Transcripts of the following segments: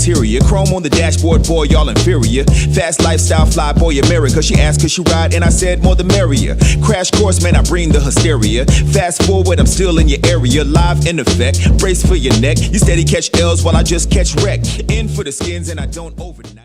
interior. Chrome on the dashboard, boy, y'all inferior. Fast lifestyle, fly boy, America. She asked, could she ride? And I said, more the merrier. Crash course, man, I bring the hysteria. Fast forward, I'm still in your area. Live in effect, brace for your neck. You steady catch L's while I just catch wreck. In for the skins and I don't overnight.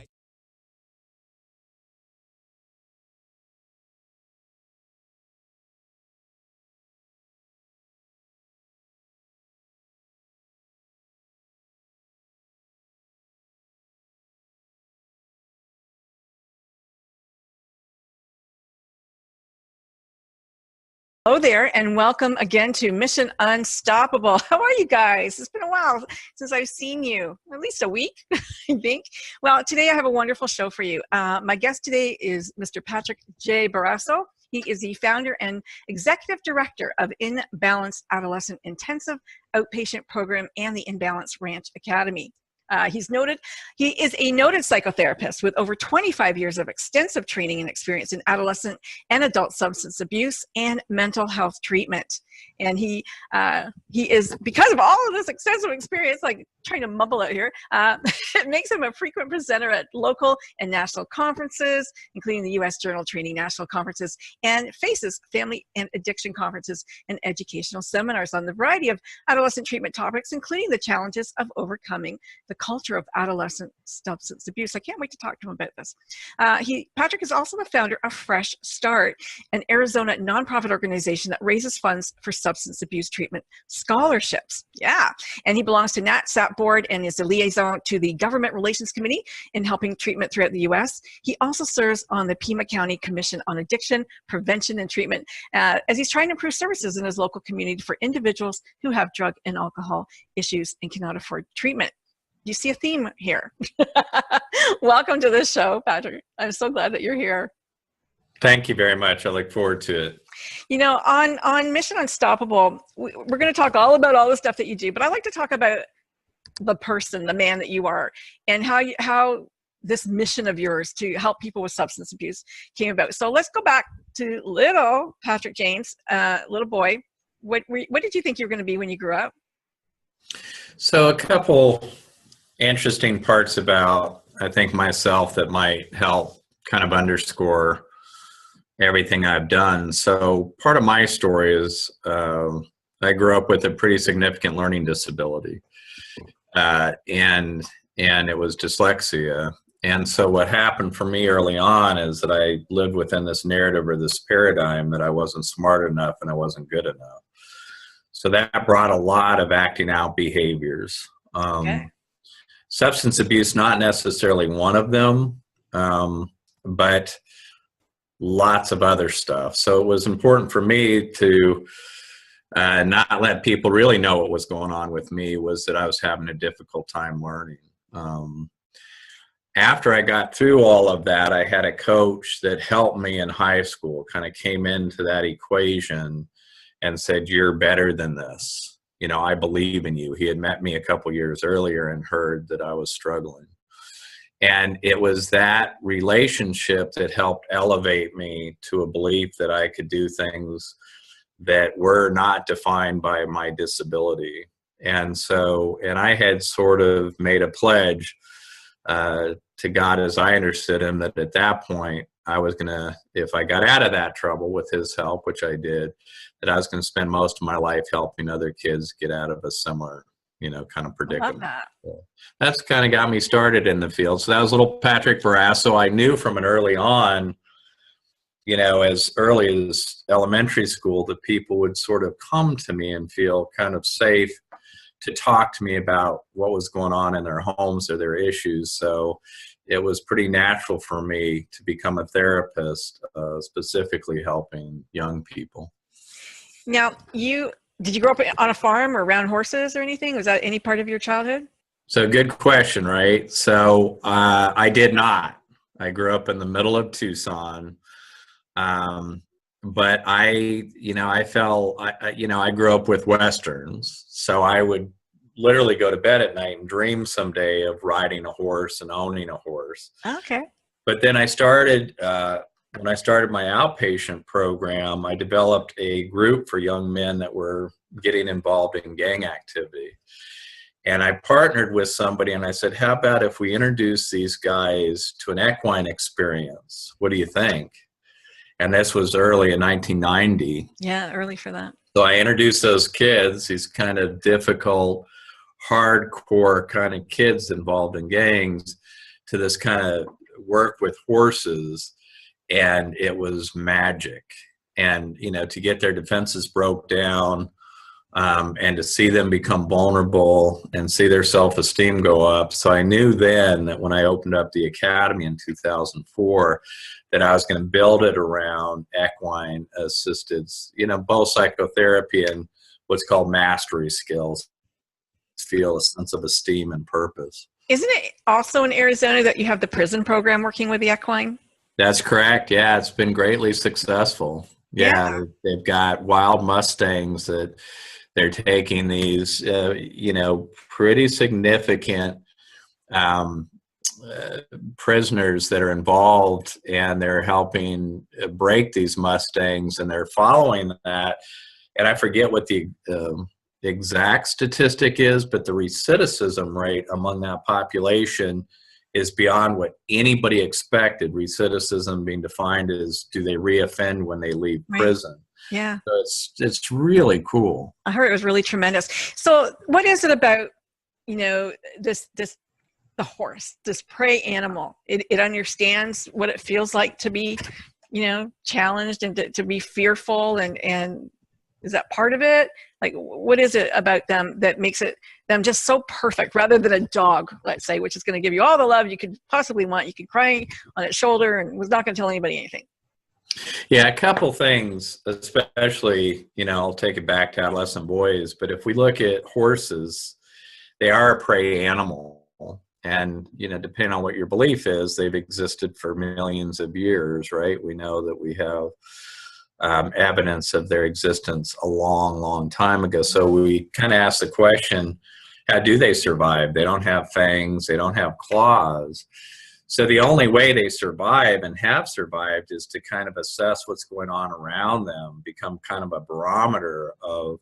Hello there, and welcome again to Mission Unstoppable. How are you guys? It's been a while since I've seen you, at least a week, I think. Well, today I have a wonderful show for you. My guest today is Mr. Patrick J. Barrasso. He is the founder and executive director of In Balance Adolescent Intensive Outpatient Program and the In Balance Ranch Academy. He is a noted psychotherapist with over 25 years of extensive training and experience in adolescent and adult substance abuse and mental health treatment. And he is, because of all of this extensive experience, like trying to mumble it here, it makes him a frequent presenter at local and national conferences, including the U.S. Journal Training National Conferences, and faces family and addiction conferences and educational seminars on the variety of adolescent treatment topics, including the challenges of overcoming the culture of adolescent substance abuse. I can't wait to talk to him about this. Patrick is also the founder of Fresh Start, an Arizona nonprofit organization that raises funds for substance abuse treatment scholarships. Yeah, and he belongs to NATSAP board and is a liaison to the Government Relations Committee in helping treatment throughout the U.S. He also serves on the Pima County Commission on Addiction, Prevention, and Treatment as he's trying to improve services in his local community for individuals who have drug and alcohol issues and cannot afford treatment. You see a theme here. Welcome to this show, Patrick. I'm so glad that you're here. Thank you very much. I look forward to it. You know, on Mission Unstoppable, we're going to talk all about all the stuff that you do, but I like to talk about the person, the man that you are, and how this mission of yours to help people with substance abuse came about. So let's go back to little Patrick James, little boy. What did you think you were going to be when you grew up? So a couple interesting parts about, I think, myself that might help kind of underscore everything I've done. So part of my story is I grew up with a pretty significant learning disability, and it was dyslexia. And so what happened for me early on is that I lived within this narrative or this paradigm that I wasn't smart enough and I wasn't good enough. So that brought a lot of acting out behaviors. Okay. Substance abuse, not necessarily one of them, but lots of other stuff. So it was important for me to not let people really know what was going on with me, was that I was having a difficult time learning. After I got through all of that, I had a coach that helped me in high school, kind of came into that equation and said, "You're better than this. You know, I believe in you." He had met me a couple years earlier and heard that I was struggling. And it was that relationship that helped elevate me to a belief that I could do things that were not defined by my disability. And I had sort of made a pledge to God, as I understood him, that at that point I was going to, if I got out of that trouble with his help, which I did, that I was going to spend most of my life helping other kids get out of a similar, kind of predicament. I love that. So that's kind of got me started in the field. So that was little Patrick Barrasso. I knew from an early on, as early as elementary school, that people would sort of come to me and feel kind of safe to talk to me about what was going on in their homes or their issues. So it was pretty natural for me to become a therapist, specifically helping young people. Now, did you grow up on a farm or around horses or anything? Was that any part of your childhood? So good question, right? So I did not. I grew up in the middle of Tucson. But I grew up with Westerns. So I would literally go to bed at night and dream someday of riding a horse and owning a horse. Okay. But then I started, when I started my outpatient program, I developed a group for young men that were getting involved in gang activity. And I partnered with somebody and I said, how about if we introduce these guys to an equine experience? What do you think? And this was early in 1990. Yeah, early for that. So I introduced those kids, these kind of difficult, hardcore kind of kids involved in gangs, to this kind of work with horses. And it was magic. And, you know, to get their defenses broke down, and to see them become vulnerable and see their self-esteem go up. So I knew then that when I opened up the academy in 2004, that I was going to build it around equine assisted, you know, both psychotherapy and what's called mastery skills, feel a sense of esteem and purpose. Isn't it also in Arizona that you have the prison program working with the equine? That's correct. Yeah, it's been greatly successful. Yeah. They've got wild Mustangs that they're taking these, you know, pretty significant prisoners that are involved, and they're helping break these Mustangs, and they're following that. And I forget what the exact statistic is, but the recidivism rate among that population is beyond what anybody expected. Recidivism being defined as, do they reoffend when they leave prison? Yeah. So it's really cool. I heard it was really tremendous. So what is it about, you know, the horse, this prey animal? It understands what it feels like to be, you know, challenged and to be fearful, and is that part of it? Like, what is it about them that makes them just so perfect, rather than a dog, let's say, which is going to give you all the love you could possibly want? You could cry on its shoulder and was not going to tell anybody anything. Yeah, a couple things, especially, you know, I'll take it back to adolescent boys, but if we look at horses, they are a prey animal. And, you know, depending on what your belief is, they've existed for millions of years, right? We know that we have evidence of their existence a long, long time ago. So we kind of ask the question, how do they survive? They don't have fangs, they don't have claws. So the only way they survive and have survived is to kind of assess what's going on around them, become kind of a barometer of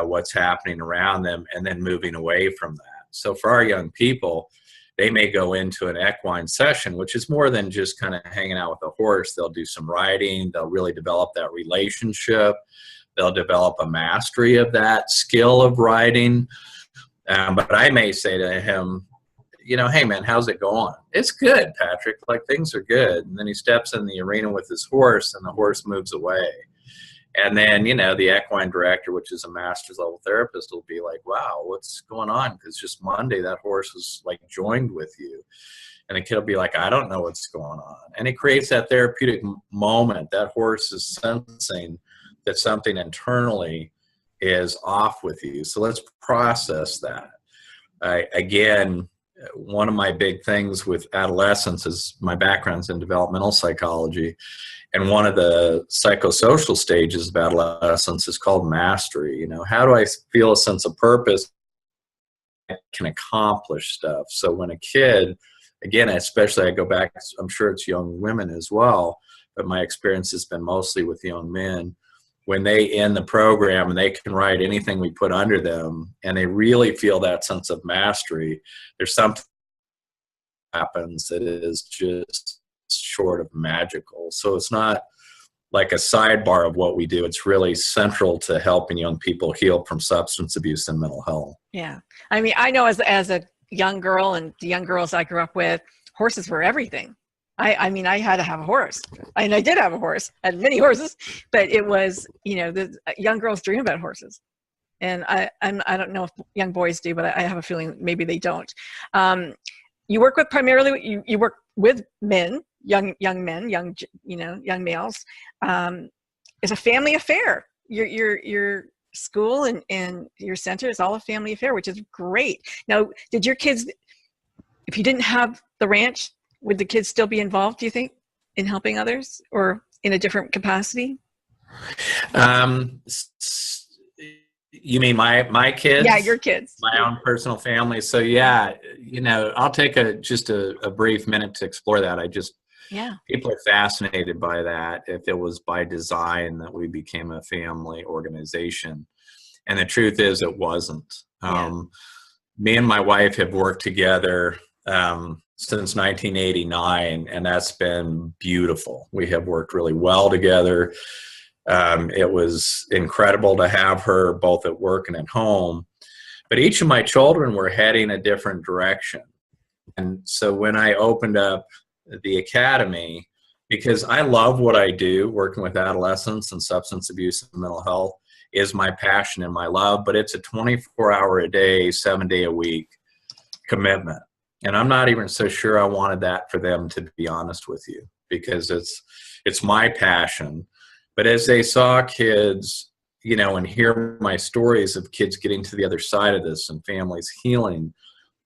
what's happening around them, and then moving away from that. So for our young people, they may go into an equine session, which is more than just kind of hanging out with a horse. They'll do some riding. They'll really develop that relationship. They'll develop a mastery of that skill of riding. But I may say to him, you know, hey man, how's it going? It's good, Patrick. Like, things are good. And then he steps in the arena with his horse, and the horse moves away. And then, you know, the equine director, which is a master's level therapist, will be like, wow, what's going on? Because just Monday, that horse was like joined with you. And the kid will be like, I don't know what's going on. And it creates that therapeutic moment. That horse is sensing that something internally is off with you. So let's process that. Again, one of my big things with adolescence is my background's in developmental psychology. And one of the psychosocial stages of adolescence is called mastery. You know, how do I feel a sense of purpose? I can accomplish stuff. So when a kid, again, especially I go back, I'm sure it's young women as well, but my experience has been mostly with young men. When they end the program and they can write anything we put under them, and they really feel that sense of mastery, there's something that happens that is just short of magical. So it's not like a sidebar of what we do. It's really central to helping young people heal from substance abuse and mental health. Yeah. I mean, I know as a young girl, and the young girls I grew up with, horses were everything. I mean, I had to have a horse, and I did have a horse. I had many horses, but it was, you know, the young girls dream about horses. And I don't know if young boys do, but I have a feeling maybe they don't. You work with primarily, you work with men, young men, young males. It's a family affair. Your school and your center is all a family affair, which is great. Now, did your kids, if you didn't have the ranch, would the kids still be involved, do you think, in helping others, or in a different capacity? You mean my kids? Yeah, your kids. My own personal family. So yeah, you know, I'll take just a brief minute to explore that. People are fascinated by that, if it was by design that we became a family organization. And the truth is it wasn't. me and my wife have worked together since 1989, and that's been beautiful. We have worked really well together. It was incredible to have her both at work and at home. But each of my children were heading a different direction. And so when I opened up the academy, because I love what I do, working with adolescents and substance abuse and mental health is my passion and my love, but it's a 24-hour-a-day, 7-day-a-week commitment. And I'm not even so sure I wanted that for them, to be honest with you, because it's my passion. But as they saw kids, and hear my stories of kids getting to the other side of this and families healing,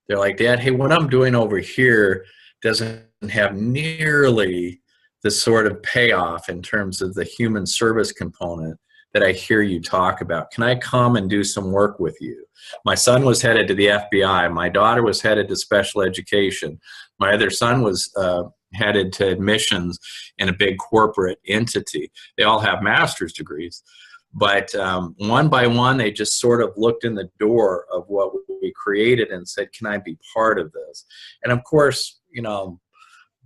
they're like, Dad, hey, what I'm doing over here doesn't have nearly the sort of payoff in terms of the human service component that I hear you talk about. Can I come and do some work with you? My son was headed to the FBI. My daughter was headed to special education. My other son was headed to admissions in a big corporate entity. They all have master's degrees. But one by one, they just sort of looked in the door of what we created and said, can I be part of this? And of course,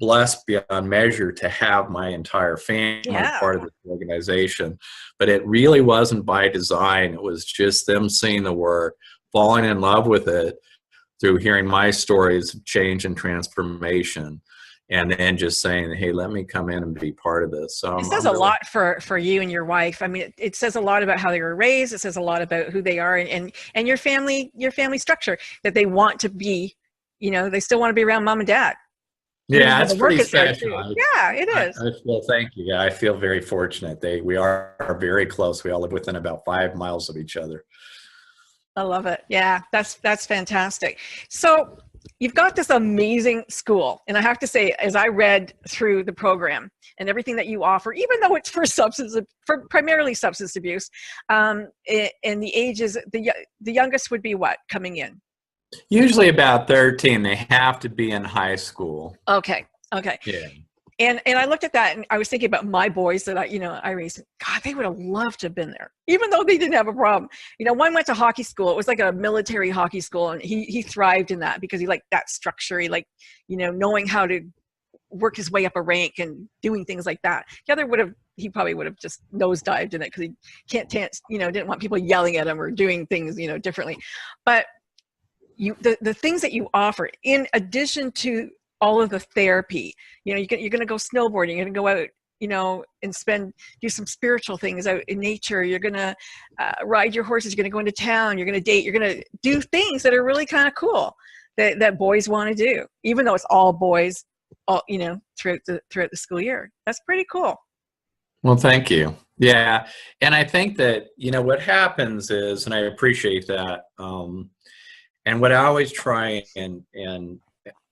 blessed beyond measure to have my entire family part of this organization. But it really wasn't by design. It was just them seeing the work, falling in love with it through hearing my stories of change and transformation, and then just saying, hey, let me come in and be part of this. So it says a lot for you and your wife. I mean, it says a lot about how they were raised. It says a lot about who they are and your family structure, that they want to be, they still want to be around mom and dad. Yeah, it's pretty special. Yeah, it is. Well, thank you. Yeah, I feel very fortunate. We are very close. We all live within about 5 miles of each other. I love it. Yeah, that's fantastic. So you've got this amazing school. And I have to say, as I read through the program and everything that you offer, even though it's for primarily substance abuse, and the ages, the youngest would be what coming in? Usually about 13. They have to be in high school. Okay. Yeah. And I looked at that and I was thinking about my boys that I raised. God, they would have loved to have been there, even though they didn't have a problem. One went to hockey school. It was like a military hockey school, and he thrived in that because he liked that structure. He liked, knowing how to work his way up a rank and doing things like that. The other he probably would have just nosedived in it because he didn't want people yelling at him or doing things, differently. But the things that you offer, in addition to all of the therapy, you're going to go snowboarding, you're going to go out, and do some spiritual things out in nature. You're going to ride your horses. You're going to go into town. You're going to date. You're going to do things that are really kind of cool that boys want to do, even though it's all boys, throughout the school year. That's pretty cool. Well, thank you. Yeah. And I think that, what happens is, and I appreciate that, and what I always try and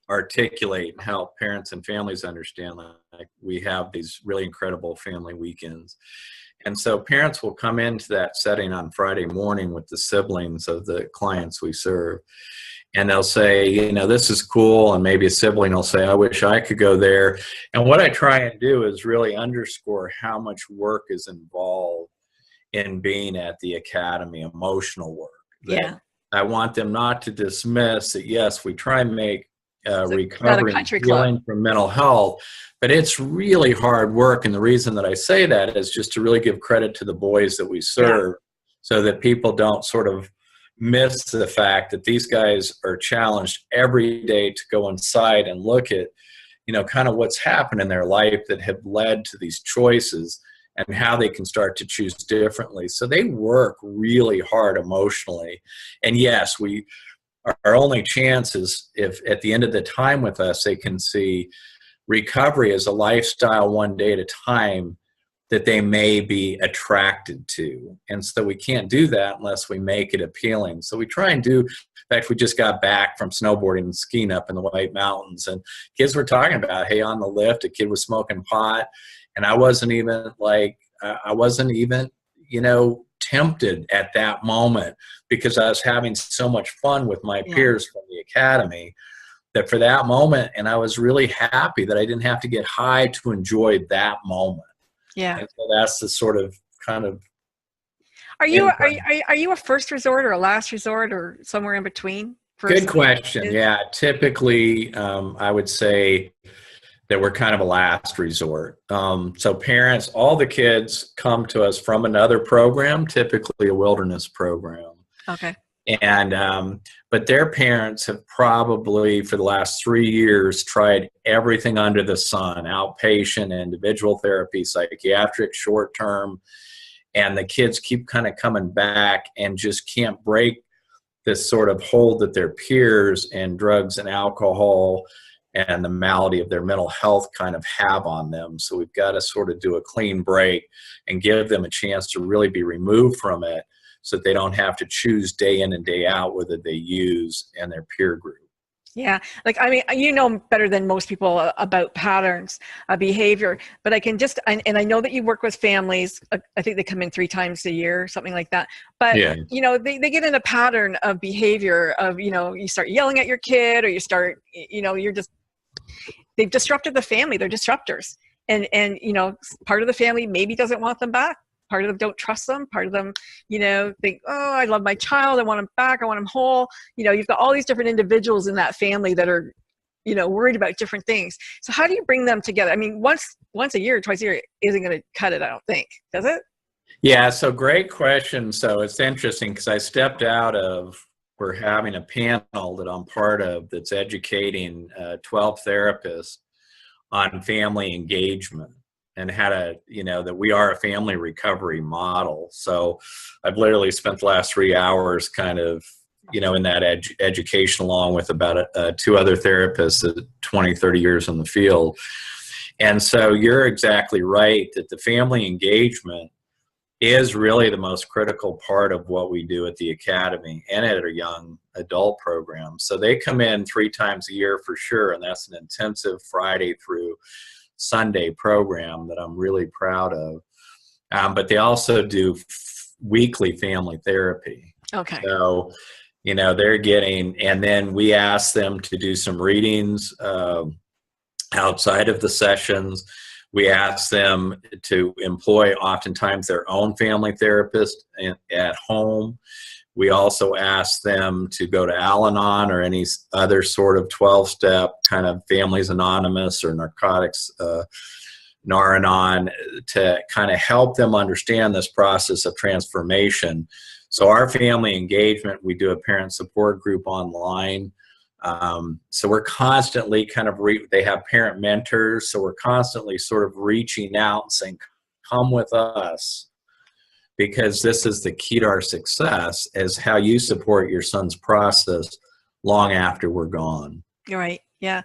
articulate and help parents and families understand, like we have these really incredible family weekends. And so parents will come into that setting on Friday morning with the siblings of the clients we serve. And they'll say, this is cool. And maybe a sibling will say, I wish I could go there. And what I try and do is really underscore how much work is involved in being at the academy, emotional work. Yeah. I want them not to dismiss that, yes, we try and make recovery and healing from mental health, but it's really hard work. And the reason that I say that is just to really give credit to the boys that we serve, so that people don't sort of miss the fact that these guys are challenged every day to go inside and look at, kind of what's happened in their life that have led to these choices and how they can start to choose differently. So they work really hard emotionally. And yes, our only chance is if at the end of the time with us, they can see recovery as a lifestyle one day at a time that they may be attracted to. And so we can't do that unless we make it appealing. So we try and do, in fact, we just got back from snowboarding and skiing up in the White Mountains, and kids were talking about, hey, on the lift, a kid was smoking pot. And I wasn't even tempted at that moment, because I was having so much fun with my peers from the academy, that for that moment, and I was really happy that I didn't have to get high to enjoy that moment. Yeah. And so that's the sort of kind of. Are you a first resort or a last resort or somewhere in between? Good question. Yeah, typically, I would say that we're kind of a last resort. So parents, all the kids come to us from another program, typically a wilderness program. Okay. And but their parents have probably for the last 3 years tried everything under the sun: outpatient, individual therapy, psychiatric, short term, and the kids keep kind of coming back and just can't break this sort of hold that their peers and drugs and alcohol and the malady of their mental health kind of have on them. So we've got to sort of do a clean break and give them a chance to really be removed from it, so that they don't have to choose day in and day out whether they use and their peer group. Yeah. Like, I mean, you know better than most people about patterns of behavior, but I can just, and I know that you work with families. I think they come in 3 times a year, something like that. But, Yeah. you know, they get in a pattern of behavior of, you know, you start yelling at your kid, or you start, you know, they've disrupted the family. They're disruptors. And, you know, part of the family maybe doesn't want them back. Part of them don't trust them. Part of them, you know, think, oh, I love my child. I want him back. I want him whole. You know, you've got all these different individuals in that family that are, you know, worried about different things. So how do you bring them together? I mean, once a year, twice a year isn't going to cut it, I don't think. Does it? Yeah, so great question. So it's interesting because I stepped out of, we're having a panel that I'm part of that's educating 12 therapists on family engagement, and that we are a family recovery model. So I've literally spent the last 3 hours kind of, you know, in that education, along with about 2 other therapists at 20, 30 years in the field. And so you're exactly right that the family engagement is really the most critical part of what we do at the Academy and at our young adult program. So they come in 3 times a year for sure, and that's an intensive Friday through Sunday program that I'm really proud of. But they also do weekly family therapy. Okay. So, you know, they're getting, and then we ask them to do some readings outside of the sessions. We ask them to employ oftentimes their own family therapist at home. We also ask them to go to Al-Anon or any other sort of 12-step kind of Families Anonymous or Narcotics Nar-Anon to kind of help them understand this process of transformation. So our family engagement, we do a parent support group online. So we're constantly kind of, they have parent mentors, so we're constantly sort of reaching out and saying, come with us, because this is the key to our success, is how you support your son's process long after we're gone. You're right. Yeah.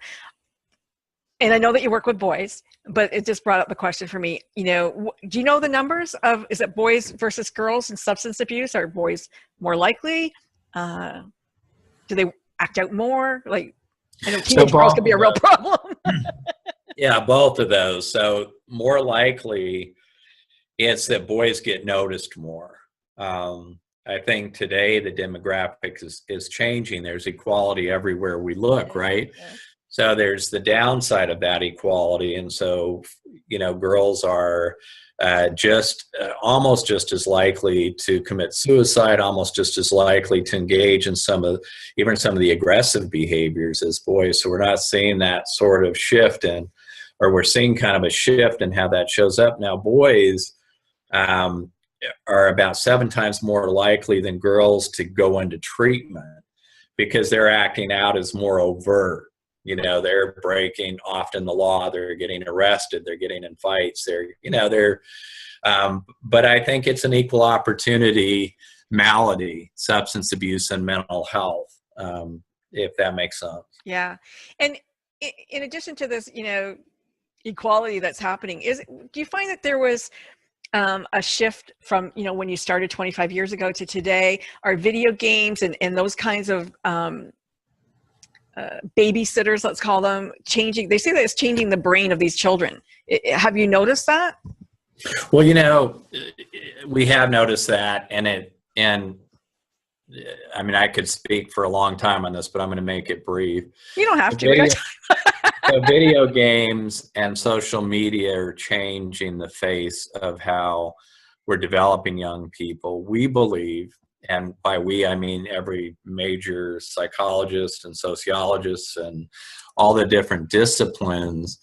And I know that you work with boys, but it just brought up the question for me, you know, do you know the numbers of, is it boys versus girls in substance abuse? Are boys more likely? Do they act out more? Like, I know teenage girls can be a real problem. Yeah, both of those. So more likely it's that boys get noticed more. I think today the demographic is changing. There's equality everywhere we look, right? Yeah. So there's the downside of that equality. And so, you know, girls are almost just as likely to commit suicide, almost just as likely to engage in some of the aggressive behaviors as boys. So we're not seeing that sort of shift or we're seeing kind of a shift in how that shows up. Now, boys are about 7 times more likely than girls to go into treatment because they're acting out as more overt. You know, they're breaking often the law, they're getting arrested, they're getting in fights, but I think it's an equal opportunity malady, substance abuse and mental health, if that makes sense. Yeah. And in addition to this, you know, equality that's happening, do you find that there was a shift from, you know, when you started 25 years ago to today? Are video games and those kinds of babysitters, let's call them, changing? They say that it's changing the brain of these children. Have you noticed that? Well, you know, we have noticed that, and I mean, I could speak for a long time on this, but I'm going to make it brief. You don't have to. So video games and social media are changing the face of how we're developing young people. We believe, and by we, I mean every major psychologist and sociologist and all the different disciplines,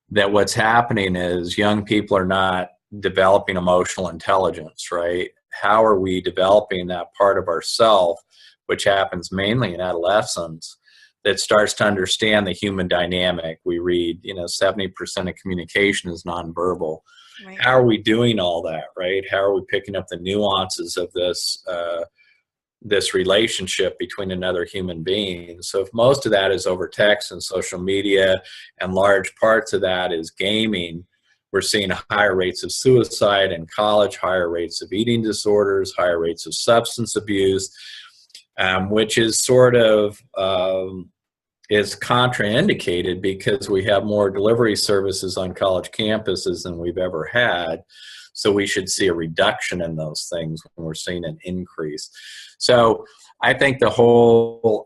that what's happening is young people are not developing emotional intelligence, right? How are we developing that part of ourself, which happens mainly in adolescence, that starts to understand the human dynamic? We read, 70% of communication is nonverbal. Right. How are we doing all that, right? How are we picking up the nuances of this relationship between another human being? So if most of that is over text and social media, and large parts of that is gaming, we're seeing higher rates of suicide in college, higher rates of eating disorders, higher rates of substance abuse, which is sort of is contraindicated because we have more delivery services on college campuses than we've ever had. So we should see a reduction in those things when we're seeing an increase. So I think the whole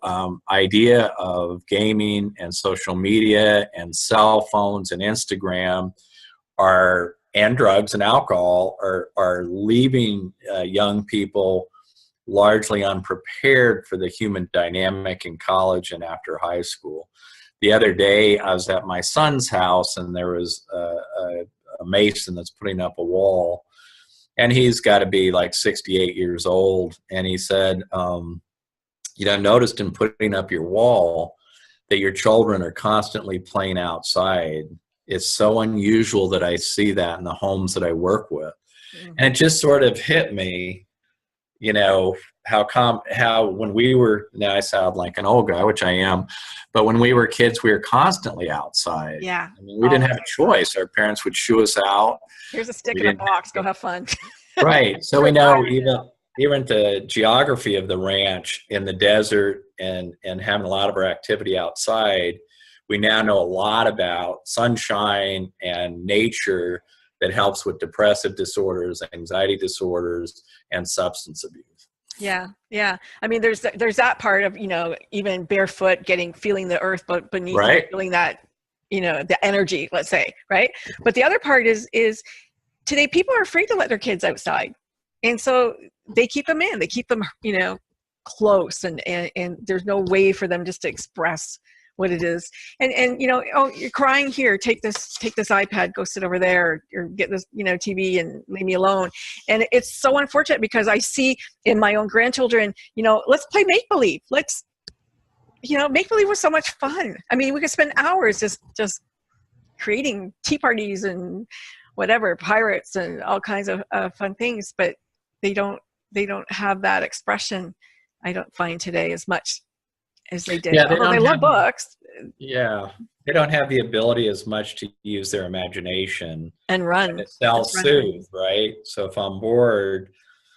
idea of gaming and social media and cell phones and Instagram and drugs and alcohol are leaving young people largely unprepared for the human dynamic in college and after high school. The other day, I was at my son's house, and there was a mason that's putting up a wall, and he's got to be like 68 years old. And he said, noticed in putting up your wall that your children are constantly playing outside. It's so unusual that I see that in the homes that I work with. Mm-hmm. And it just sort of hit me, how when we were, now I sound like an old guy, which I am, but when we were kids, we were constantly outside. Yeah. I mean, we didn't have a choice. Our parents would shoo us out. Here's a stick in a box, go have fun. Right. So we know even the geography of the ranch in the desert and having a lot of our activity outside, we now know a lot about sunshine and nature that helps with depressive disorders, anxiety disorders, and substance abuse. Yeah, yeah. I mean, there's that part of, even barefoot, feeling the earth beneath, right, you, feeling that, the energy, let's say, right? But the other part is today people are afraid to let their kids outside, and so they keep them in. They keep them, close, and there's no way for them just to express what it is. And oh, you're crying here, take this iPad, go sit over there, or get this, TV and leave me alone. And it's so unfortunate because I see in my own grandchildren, let's play make-believe. Let's, make-believe was so much fun. I mean, we could spend hours just creating tea parties and whatever, pirates and all kinds of fun things, but they don't have that expression, I don't find today as much as they did. Yeah, although they love books. Yeah, they don't have the ability as much to use their imagination and run. And self-soothe, right? So if I'm bored,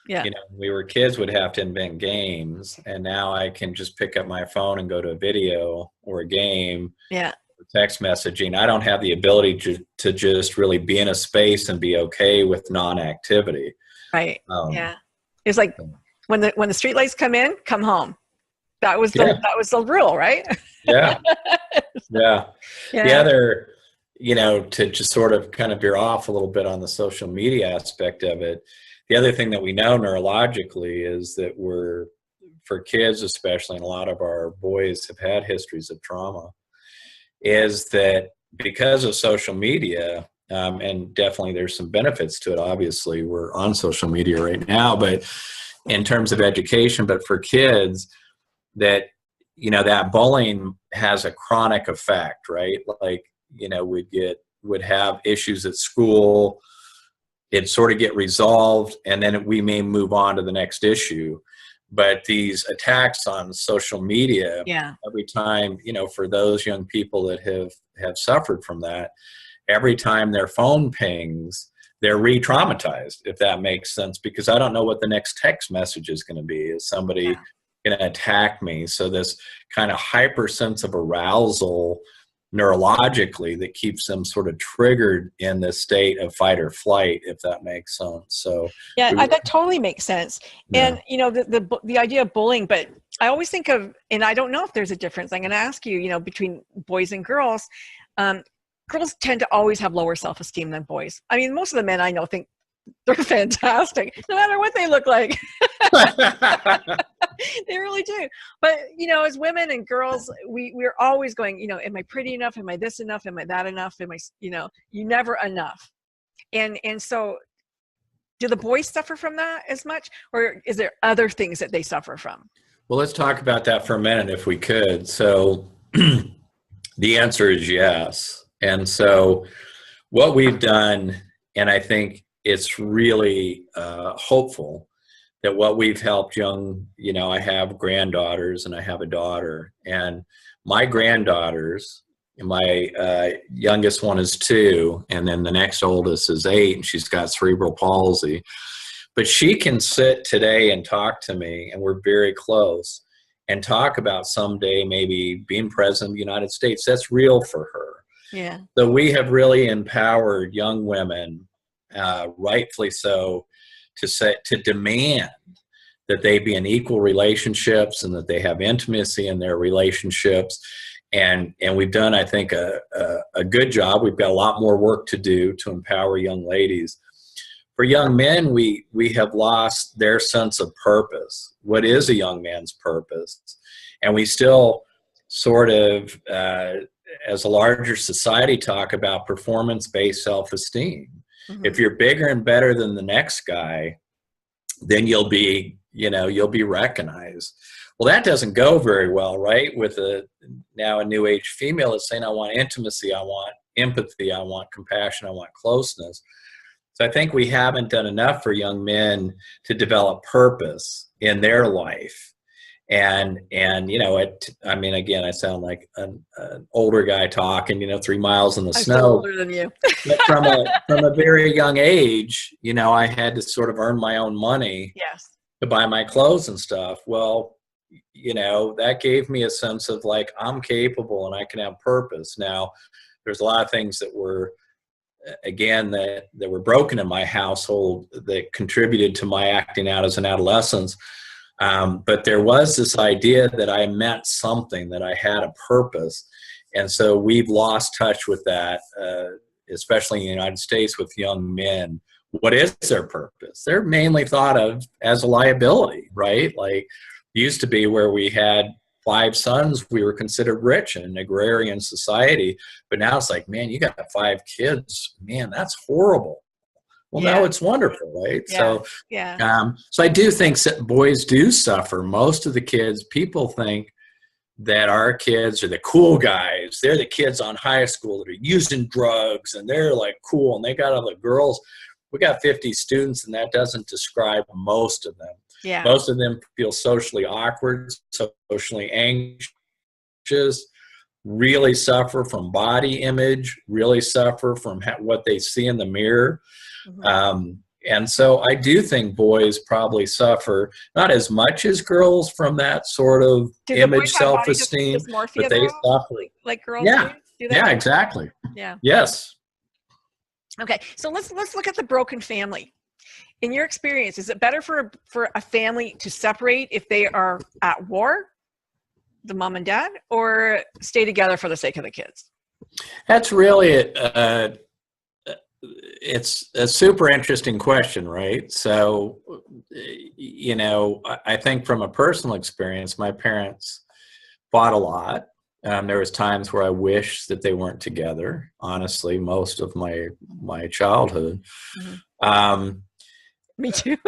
when we were kids, would have to invent games, and now I can just pick up my phone and go to a video or a game. Yeah. Or text messaging. I don't have the ability to just really be in a space and be okay with non-activity. Right. Yeah. It's like when the streetlights come in, come home. That was the rule, right? Yeah. Yeah. The other, to just sort of kind of veer off a little bit on the social media aspect of it, the other thing that we know neurologically is that for kids especially, and a lot of our boys have had histories of trauma, is that because of social media, and definitely there's some benefits to it. Obviously, we're on social media right now, but in terms of education, but for kids, that that bullying has a chronic effect, right? Like would have issues at school, it sort of get resolved, and then we may move on to the next issue. But these attacks on social media, every time, for those young people that have suffered from that, every time their phone pings, they're re-traumatized, if that makes sense, because I don't know what the next text message is going to be. Is somebody going to attack me? So this kind of hyper sense of arousal neurologically that keeps them sort of triggered in this state of fight or flight, if that makes sense. So that totally makes sense. And the idea of bullying, but I always think of, and I don't know if there's a difference, I'm going to ask you, between boys and girls. Girls tend to always have lower self-esteem than boys. I mean, most of the men I know think They're fantastic, no matter what they look like. They really do. But, as women and girls, we're always going, am I pretty enough? Am I this enough? Am I that enough? Am I, you never enough. And so do the boys suffer from that as much, or is there other things that they suffer from? Well, let's talk about that for a minute if we could. So the answer is yes. And so what we've done, and I think it's really hopeful that what we've helped young, I have granddaughters and I have a daughter, and my granddaughters, my youngest one is 2, and then the next oldest is 8, and she's got cerebral palsy. But she can sit today and talk to me, and we're very close, and talk about someday maybe being president of the United States. That's real for her. Yeah. So we have really empowered young women, rightfully so, to demand that they be in equal relationships and that they have intimacy in their relationships. And we've done, I think, a good job. We've got a lot more work to do to empower young ladies. For young men, we have lost their sense of purpose. What is a young man's purpose? And we still sort of, as a larger society, talk about performance-based self-esteem. Mm-hmm. If you're bigger and better than the next guy, then you'll be recognized. Well, that doesn't go very well, right? With now a new age female that's saying, I want intimacy, I want empathy, I want compassion, I want closeness. So I think we haven't done enough for young men to develop purpose in their life. And again, I sound like an older guy talking, 3 miles in the snow. I'm still older than you. But from a very young age, I had to sort of earn my own money. Yes. To buy my clothes and stuff. Well, that gave me a sense of like, I'm capable and I can have purpose. Now, there's a lot of things that were, again, that were broken in my household that contributed to my acting out as an adolescent. But there was this idea that I meant something, that I had a purpose. And so we've lost touch with that, especially in the United States with young men. What is their purpose? They're mainly thought of as a liability, right? Like used to be where we had 5 sons, we were considered rich in an agrarian society. But now it's like, man, you got 5 kids. Man, that's horrible. Well, yeah. Now it's wonderful, right? Yeah. So, yeah. So I do think that boys do suffer. Most of the kids, people think that our kids are the cool guys. They're the kids on high school that are using drugs, and they're like cool, and they got all the girls. We got 50 students, and that doesn't describe most of them. Yeah. Most of them feel socially awkward, socially anxious, really suffer from body image, really suffer from what they see in the mirror. Mm-hmm. And so I do think boys probably suffer, not as much as girls, from that sort of image, self-esteem, but they suffer. Like girls do? They? Yeah, exactly. Yeah. Yes. Okay, so let's look at the broken family. In your experience, is it better for a family to separate if they are at war, the mom and dad, or stay together for the sake of the kids? That's really it's a super interesting question, right? So, I think from a personal experience, my parents fought a lot. There was times where I wish that they weren't together, honestly, most of my childhood. Mm-hmm. Me too.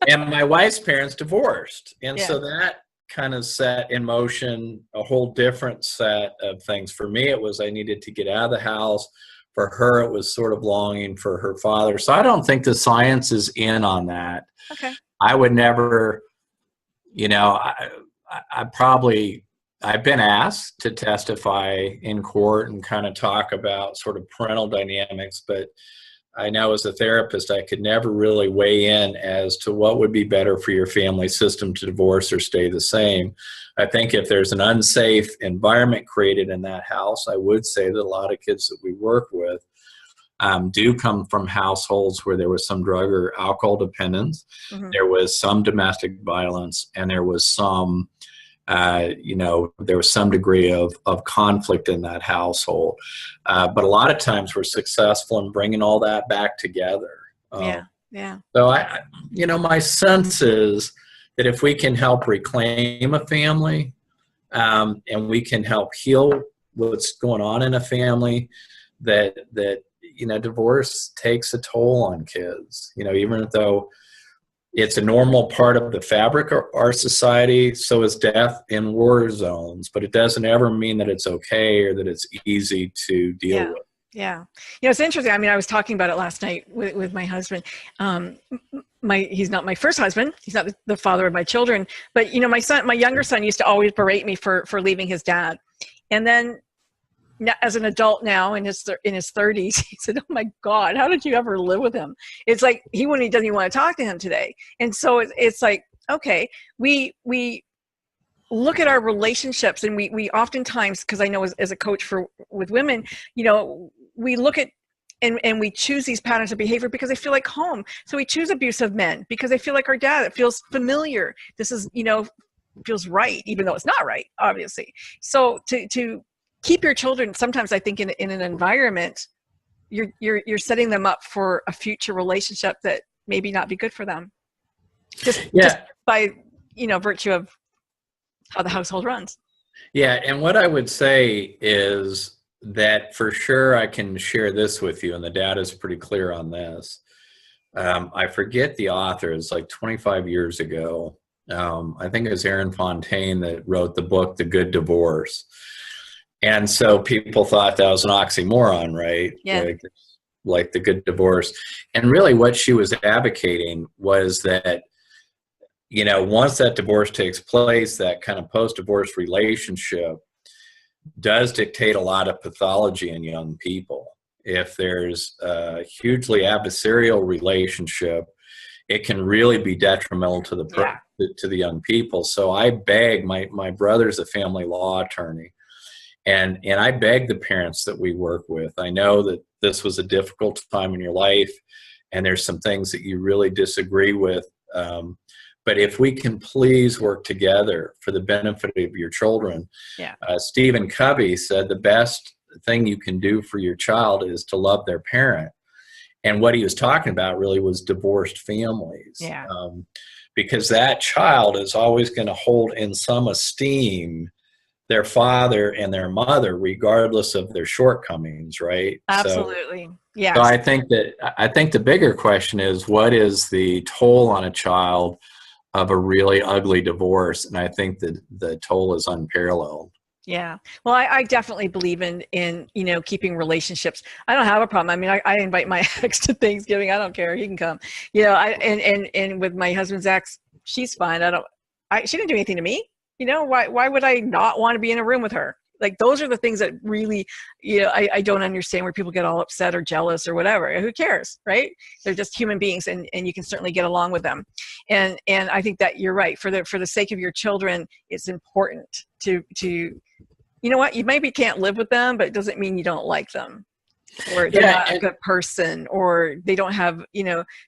And my wife's parents divorced. And so that kind of set in motion a whole different set of things. For me, it was I needed to get out of the house. For her, it was sort of longing for her father. So I don't think the science is in on that. Okay. I would never, I've been asked to testify in court and kind of talk about sort of parental dynamics, but I know as a therapist, I could never really weigh in as to what would be better for your family system to divorce or stay the same. I think if there's an unsafe environment created in that house, I would say that a lot of kids that we work with do come from households where there was some drug or alcohol dependence, mm-hmm. there was some domestic violence, and there was some there was some degree of conflict in that household. But a lot of times we're successful in bringing all that back together. Yeah. So my sense is that if we can help reclaim a family, and we can help heal what's going on in a family, that divorce takes a toll on kids. Even though it's a normal part of the fabric of our society, so is death in war zones, but it doesn't ever mean that it's okay or that it's easy to deal with. Yeah. It's interesting. I mean, I was talking about it last night with my husband. He's not my first husband. He's not the father of my children, but my younger son used to always berate me for leaving his dad. And then as an adult now in his 30s, he said, "Oh my God, how did you ever live with him?" It's like he doesn't even want to talk to him today. And so it's like, okay, we look at our relationships, and we oftentimes, because I know as a coach with women, we look at and we choose these patterns of behavior because they feel like home. So we choose abusive men because they feel like our dad. It feels familiar. This is feels right, even though it's not right, obviously. So to keep your children, sometimes I think in an environment, you're setting them up for a future relationship that maybe not be good for them. Just by virtue of how the household runs. Yeah, and what I would say is that for sure I can share this with you, and the data is pretty clear on this. I forget the author. It's like 25 years ago. I think it was Aaron Fontaine that wrote the book, The Good Divorce. And so people thought that was an oxymoron, right? Yeah. Like the good divorce. And really what she was advocating was that, once that divorce takes place, that kind of post-divorce relationship does dictate a lot of pathology in young people. If there's a hugely adversarial relationship, it can really be detrimental to the young people. So I beg, my brother's a family law attorney, and I beg the parents that we work with. I know that this was a difficult time in your life, and there's some things that you really disagree with. But if we can please work together for the benefit of your children. Stephen Covey said the best thing you can do for your child is to love their parent. And what he was talking about really was divorced families. Because that child is always going to hold in some esteem their father and their mother, regardless of their shortcomings, right? Absolutely. So I think the bigger question is, what is the toll on a child of a really ugly divorce? And I think that the toll is unparalleled. Yeah. Well, I definitely believe in keeping relationships. I don't have a problem. I mean, I invite my ex to Thanksgiving. I don't care. He can come. And with my husband's ex, she's fine. She didn't do anything to me. Why would I not want to be in a room with her? Like, those are the things that really, I don't understand, where people get all upset or jealous or whatever. Who cares, right? They're just human beings, and you can certainly get along with them. And I think that you're right. For the sake of your children, it's important to you maybe can't live with them, but it doesn't mean you don't like them, or they're not a good person, or they don't have,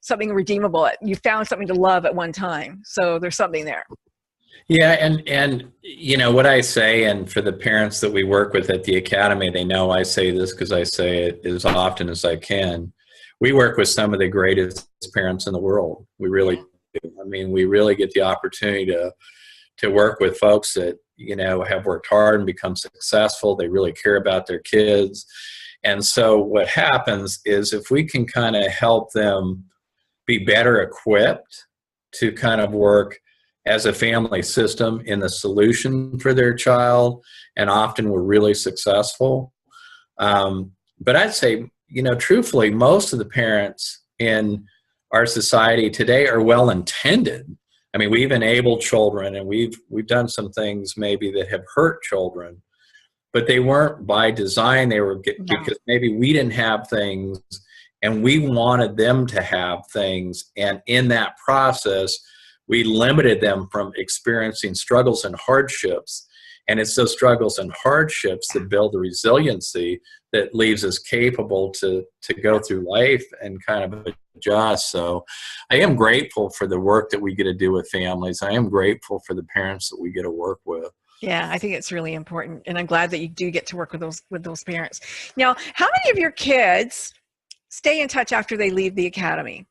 something redeemable. You found something to love at one time. So there's something there. Yeah, and what I say, and for the parents that we work with at the Academy, they know I say this because I say it as often as I can. We work with some of the greatest parents in the world. We really do. I mean, we really get the opportunity to work with folks that, have worked hard and become successful. They really care about their kids. And so what happens is, if we can kind of help them be better equipped to kind of work as a family system in the solution for their child, and often we're really successful. But I'd say, truthfully, most of the parents in our society today are well-intended. I mean, we've enabled children, and we've done some things maybe that have hurt children, but they weren't by design. They were because maybe we didn't have things, and we wanted them to have things. And in that process, we limited them from experiencing struggles and hardships. And it's those struggles and hardships that build the resiliency that leaves us capable to go through life and kind of adjust. So I am grateful for the work that we get to do with families. I am grateful for the parents that we get to work with. Yeah, I think it's really important. And I'm glad that you do get to work with those parents. Now, how many of your kids stay in touch after they leave the Academy?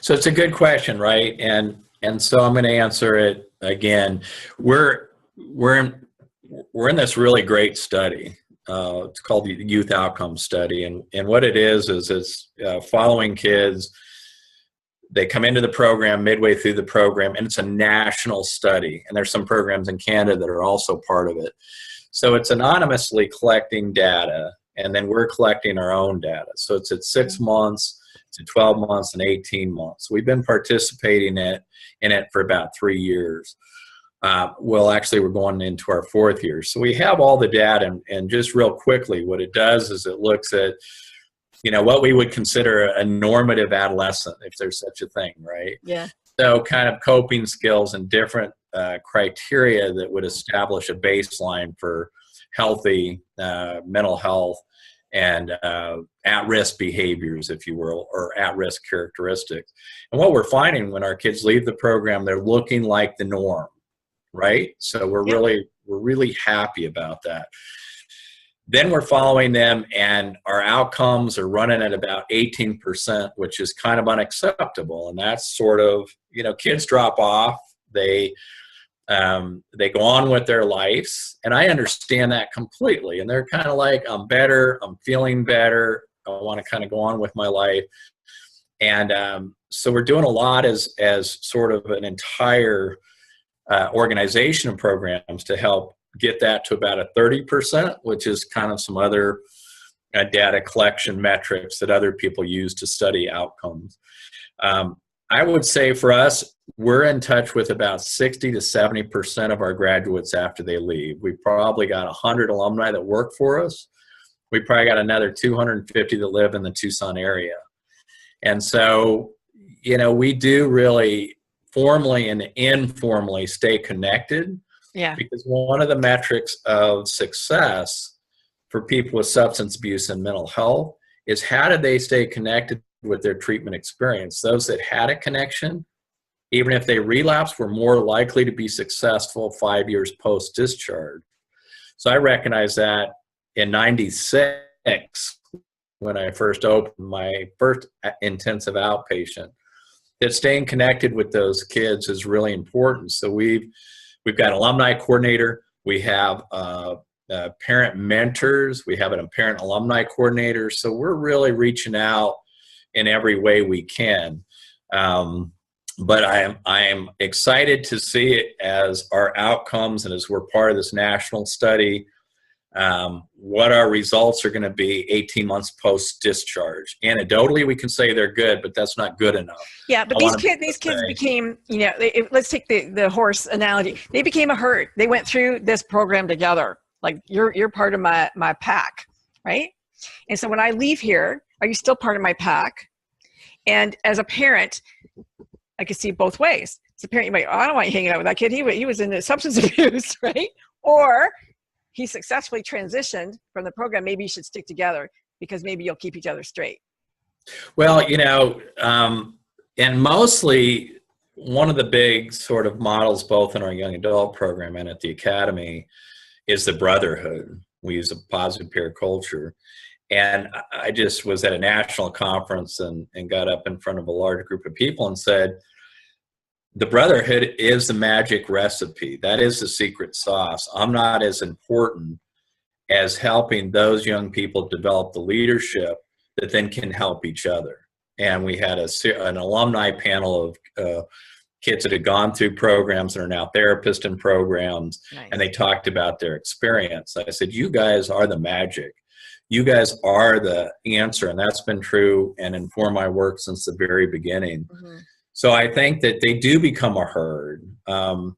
So it's a good question, right? And so I'm going to answer it again. We're in this really great study. It's called the Youth Outcome Study, and what it is it's following kids. They come into the program midway through the program, and it's a national study. And there's some programs in Canada that are also part of it. So it's anonymously collecting data, and then we're collecting our own data. So it's at 6 months, it's at 12 months, and 18 months. We've been participating in it for about 3 years. Well, actually, we're going into our 4th year. So we have all the data, and just real quickly, what it does is it looks at, what we would consider a normative adolescent, if there's such a thing, right? Yeah. So kind of coping skills and different criteria that would establish a baseline for healthy mental health and at-risk behaviors, if you will, or at-risk characteristics. And what we're finding when our kids leave the program, they're looking like the norm, right? So we're really happy about that. Then we're following them, and our outcomes are running at about 18%, which is kind of unacceptable. And that's sort of, kids drop off, they go on with their lives, and I understand that completely. And they're kind of like, I'm better, I'm feeling better, I want to kind of go on with my life. And so we're doing a lot as sort of an entire organization of programs to help get that to about a 30%, which is kind of some other data collection metrics that other people use to study outcomes. I would say for us, we're in touch with about 60 to 70% of our graduates after they leave. We've probably got 100 alumni that work for us. We probably got another 250 that live in the Tucson area. And so, we do really formally and informally stay connected. Yeah. Because one of the metrics of success for people with substance abuse and mental health is how did they stay connected with their treatment experience. Those that had a connection, even if they relapsed, were more likely to be successful 5 years post-discharge. So I recognize that in '96, when I first opened my first intensive outpatient, that staying connected with those kids is really important. So we've got an alumni coordinator, we have parent mentors, we have a parent alumni coordinator. So we're really reaching out in every way we can. But I am excited to see it as our outcomes and as we're part of this national study, what our results are going to be 18 months post-discharge. Anecdotally, we can say they're good, but that's not good enough. Yeah, but these kids became, let's take the horse analogy. They became a herd. They went through this program together. Like you're part of my pack, right? And so when I leave here, are you still part of my pack? And as a parent, I can see both ways. As a parent, you might, I don't want you hanging out with that kid. He was into substance abuse, right? Or he successfully transitioned from the program. Maybe you should stick together because maybe you'll keep each other straight. Well, and mostly one of the big sort of models, both in our young adult program and at the academy, is the brotherhood. We use a positive peer culture. And I just was at a national conference and got up in front of a large group of people and said, the brotherhood is the magic recipe. That is the secret sauce. I'm not as important as helping those young people develop the leadership that then can help each other. And we had an alumni panel of kids that had gone through programs and are now therapists in programs. Nice. And they talked about their experience. I said, you guys are the magic. You guys are the answer. And that's been true and informed my work since the very beginning. Mm-hmm. So I think that they do become a herd. I'm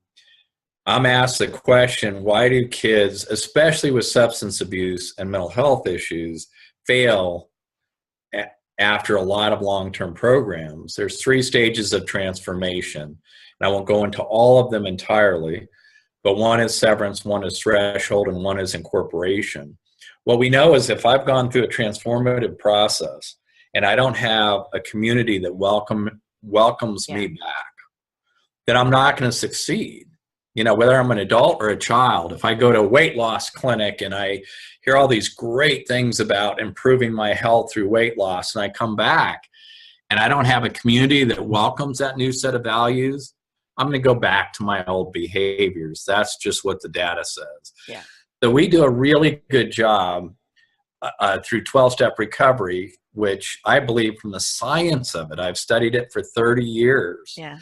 asked the question, why do kids, especially with substance abuse and mental health issues, fail after a lot of long-term programs? There's 3 stages of transformation. And I won't go into all of them entirely, but one is severance, one is threshold, and one is incorporation. What we know is if I've gone through a transformative process and I don't have a community that welcomes me back, then I'm not going to succeed. Whether I'm an adult or a child, if I go to a weight loss clinic and I hear all these great things about improving my health through weight loss and I come back and I don't have a community that welcomes that new set of values, I'm going to go back to my old behaviors. That's just what the data says. Yeah. So we do a really good job through 12-step recovery, which I believe from the science of it, I've studied it for 30 years. Yeah.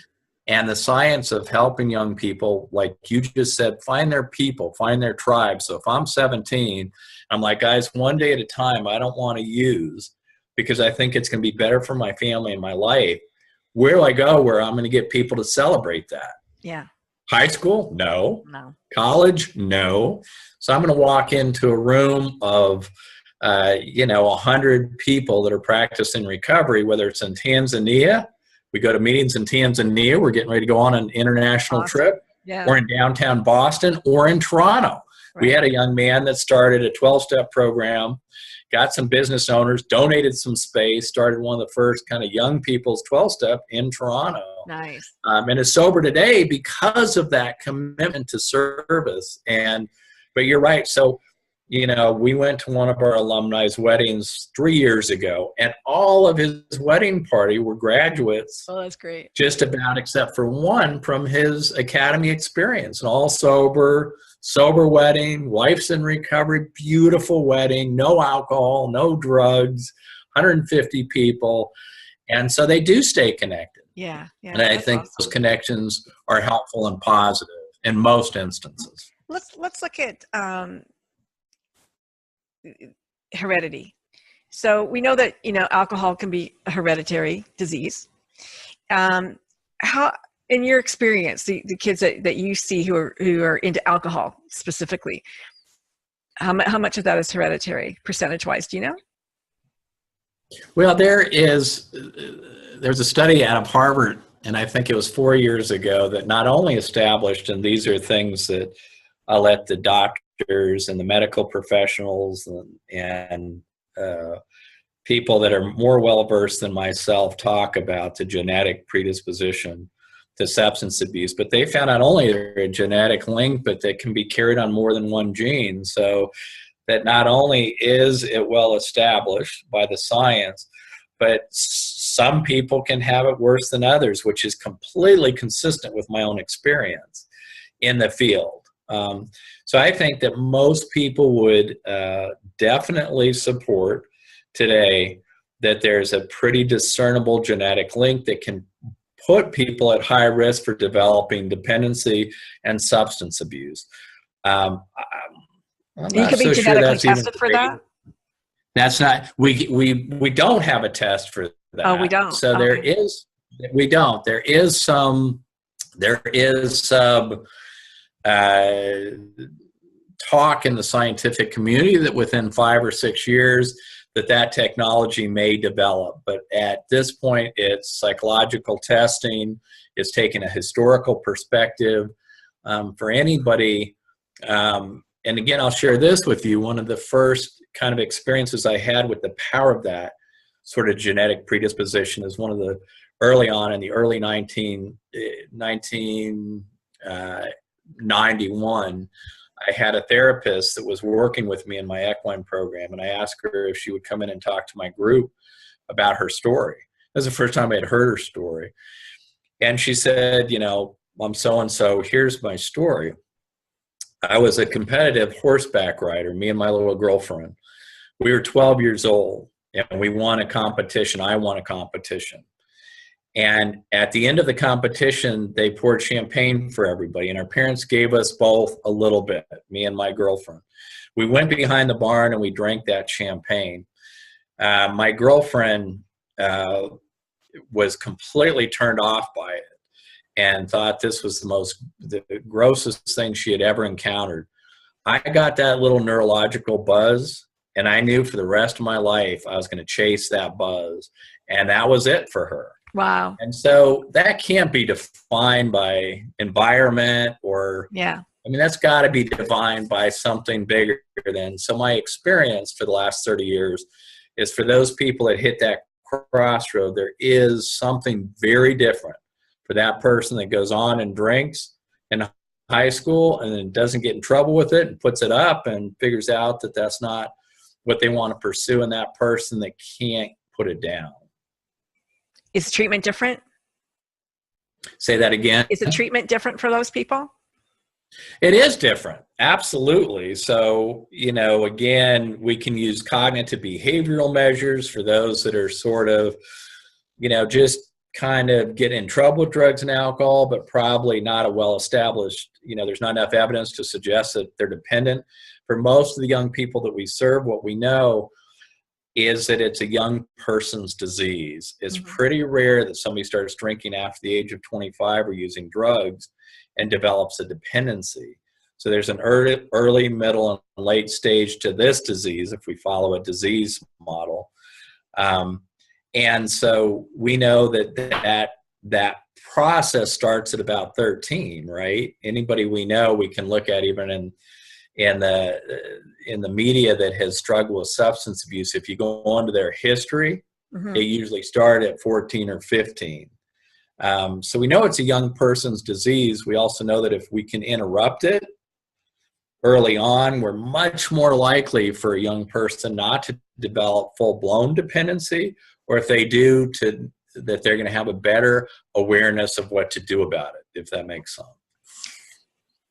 And the science of helping young people, like you just said, find their people, find their tribe. So if I'm 17, I'm like, guys, one day at a time, I don't want to use, because I think it's going to be better for my family and my life. Where do I go where I'm going to get people to celebrate that? Yeah. High school? No. No. College? No. So I'm going to walk into a room of 100 people that are practicing recovery, whether it's in Tanzania. We go to meetings in Tanzania. We're getting ready to go on an international trip. Yeah. Or in downtown Boston, or in Toronto. Right. We had a young man that started a 12-step program, got some business owners, donated some space, started one of the first kind of young people's 12-step in Toronto. Nice. And is sober today because of that commitment to service. But you're right. So, we went to one of our alumni's weddings 3 years ago, and all of his wedding party were graduates. Oh, that's great. Just about, except for one from his academy experience, and all sober wedding, wife's in recovery, beautiful wedding, no alcohol, no drugs, 150 people. And so they do stay connected. Yeah. And I think those connections are helpful and positive in most instances. Let's look at heredity. So we know that alcohol can be a hereditary disease. How, in your experience, the kids that you see who are into alcohol specifically, how much of that is hereditary, percentage-wise? Do you know? Well, there's a study out of Harvard, and I think it was 4 years ago, that not only established, and these are things that I'll let the doctors and the medical professionals and people that are more well-versed than myself talk about the genetic predisposition to substance abuse, but they found not only a genetic link, but that can be carried on more than one gene. So that not only is it well established by the science, but some people can have it worse than others, which is completely consistent with my own experience in the field. So I think that most people would definitely support today that there's a pretty discernible genetic link that can put people at high risk for developing dependency and substance abuse. I'm you could be genetically tested for that? That's not, we don't have a test for that. Oh, we don't. So okay. We don't. There is some talk in the scientific community that within 5 or 6 years that technology may develop. But at this point, it's psychological testing. It's taking a historical perspective for anybody. And again, I'll share this with you. One of the first kind of experiences I had with the power of that sort of genetic predisposition is one of the early on in the early 1991, I had a therapist that was working with me in my equine program, and I asked her if she would come in and talk to my group about her story. It was the first time I had heard her story. And she said, I'm so-and-so, here's my story. I was a competitive horseback rider, me and my little girlfriend. We were 12 years old, and we won a competition. I won a competition. And at the end of the competition, they poured champagne for everybody, and our parents gave us both a little bit, me and my girlfriend. We went behind the barn and we drank that champagne. My girlfriend was completely turned off by it and thought this was the grossest thing she had ever encountered. I got that little neurological buzz, and I knew for the rest of my life I was going to chase that buzz, and that was it for her. Wow. And so that can't be defined by environment that's got to be defined by something bigger than. So my experience for the last 30 years is for those people that hit that crossroad, there is something very different for that person that goes on and drinks in high school and then doesn't get in trouble with it and puts it up and figures out that that's not what they want to pursue, and that person that can't put it down. Is treatment different? Say that again. Is the treatment different for those people? It is different. Absolutely. So, again, we can use cognitive behavioral measures for those that are sort of, just kind of get in trouble with drugs and alcohol, but probably not a well-established, there's not enough evidence to suggest that they're dependent. For most of the young people that we serve, what we know is that it's a young person's disease. It's pretty rare that somebody starts drinking after the age of 25 or using drugs and develops a dependency. So there's an early, middle, and late stage to this disease if we follow a disease model. And so we know that process starts at about 13, right? Anybody we know, we can look at even in the media that has struggled with substance abuse. If you go onto their history, they usually start at 14 or 15. So we know it's a young person's disease. We also know that if we can interrupt it early on, we're much more likely for a young person not to develop full-blown dependency, or if they do, that they're going to have a better awareness of what to do about it, if that makes sense.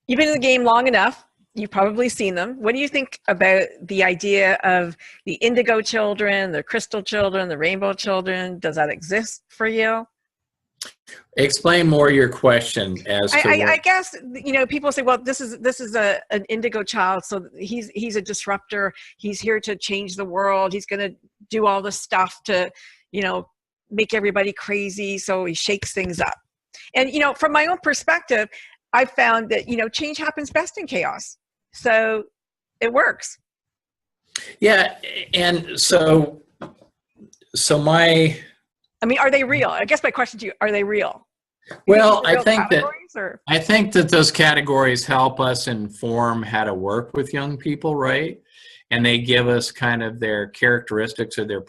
You've been in the game long enough. You've probably seen them. What do you think about the idea of the indigo children, the crystal children, the rainbow children? Does that exist for you? Explain more your question as to I guess, people say, well, this is an indigo child, so he's a disruptor. He's here to change the world. He's going to do all this stuff to, make everybody crazy. So he shakes things up. And, from my own perspective, I found that, change happens best in chaos. So it works. Yeah. And so are they real? I guess my question to you, are they real? Well, I think that those categories help us inform how to work with young people, right? And they give us kind of their characteristics or their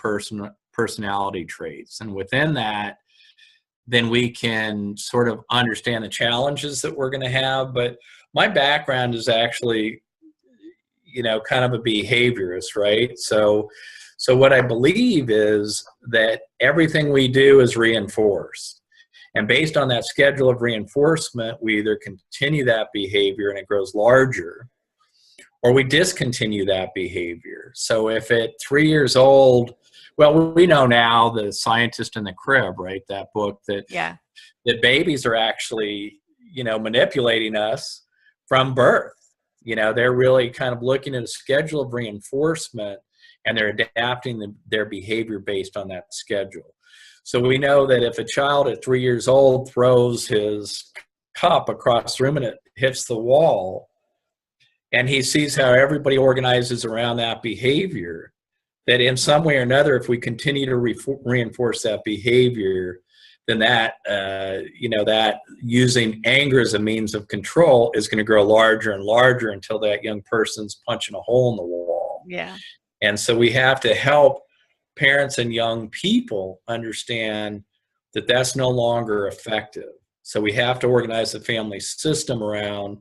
personality traits. And within that, then we can sort of understand the challenges that we're going to have. But my background is actually, kind of a behaviorist, right? So what I believe is that everything we do is reinforced. And based on that schedule of reinforcement, we either continue that behavior and it grows larger, or we discontinue that behavior. So if at 3 years old, well, we know now, The Scientist in the Crib, right? That book that babies are actually, manipulating us from birth. They're really kind of looking at a schedule of reinforcement, and they're adapting their behavior based on that schedule. So we know that if a child at 3 years old throws his cup across the room and it hits the wall, and he sees how everybody organizes around that behavior, that in some way or another, if we continue to reinforce that behavior, then that using anger as a means of control is going to grow larger and larger until that young person's punching a hole in the wall. Yeah. And so we have to help parents and young people understand that that's no longer effective. So we have to organize the family system around,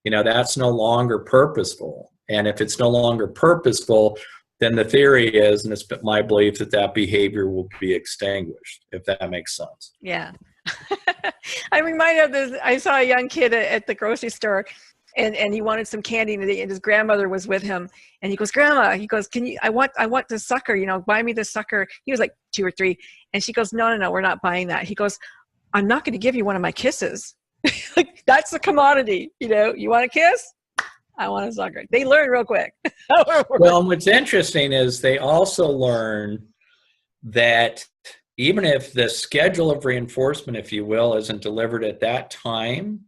that's no longer purposeful. And if it's no longer purposeful, then the theory is, and it's my belief, that behavior will be extinguished, if that makes sense. Yeah. I'm reminded of this. I saw a young kid at the grocery store, and he wanted some candy, and his grandmother was with him, and he goes, "Grandma," he goes, I want this sucker, buy me this sucker." He was like 2 or 3, and she goes, no, we're not buying that. He goes, "I'm not going to give you one of my kisses." Like, that's the commodity, you want a kiss? I want a sucker. They learn real quick. Well, and what's interesting is they also learn that even if the schedule of reinforcement, if you will, isn't delivered at that time,